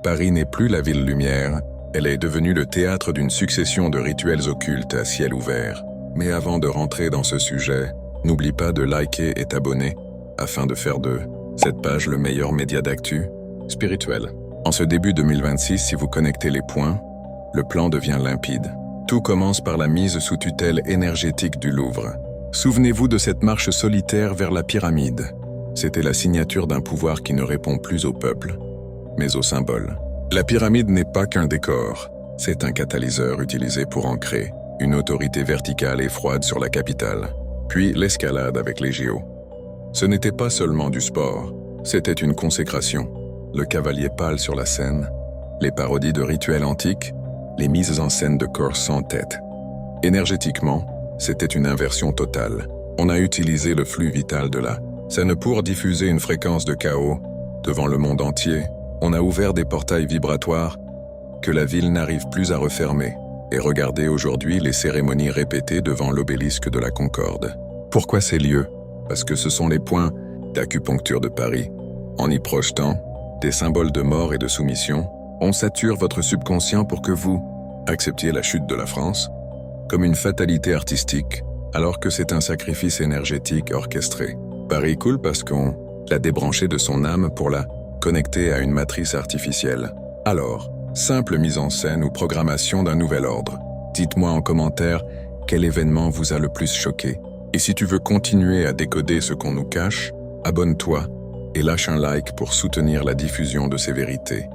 Paris n'est plus la ville lumière, elle est devenue le théâtre d'une succession de rituels occultes à ciel ouvert. Mais avant de rentrer dans ce sujet, n'oublie pas de liker et t'abonner afin de faire de cette page le meilleur média d'actu spirituel. En ce début 2026, si vous connectez les points, le plan devient limpide. Tout commence par la mise sous tutelle énergétique du Louvre. Souvenez-vous de cette marche solitaire vers la pyramide. C'était la signature d'un pouvoir qui ne répond plus au peuple, mais au symbole. La pyramide n'est pas qu'un décor, c'est un catalyseur utilisé pour ancrer une autorité verticale et froide sur la capitale, puis l'escalade avec les JO. Ce n'était pas seulement du sport, c'était une consécration. Le cavalier pâle sur la scène, les parodies de rituels antiques, les mises en scène de corps sans tête. Énergétiquement, c'était une inversion totale. On a utilisé le flux vital de la scène pour diffuser une fréquence de chaos devant le monde entier. On a ouvert des portails vibratoires que la ville n'arrive plus à refermer. Et regardez aujourd'hui les cérémonies répétées devant l'obélisque de la Concorde. Pourquoi ces lieux? Parce que ce sont les points d'acupuncture de Paris. En y projetant des symboles de mort et de soumission, on sature votre subconscient pour que vous acceptiez la chute de la France comme une fatalité artistique, alors que c'est un sacrifice énergétique orchestré. Paris coule parce qu'on l'a débranché de son âme pour la connecter à une matrice artificielle. Alors, simple mise en scène ou programmation d'un nouvel ordre. Dites-moi en commentaire quel événement vous a le plus choqué. Et si tu veux continuer à décoder ce qu'on nous cache, abonne-toi et lâche un like pour soutenir la diffusion de ces vérités.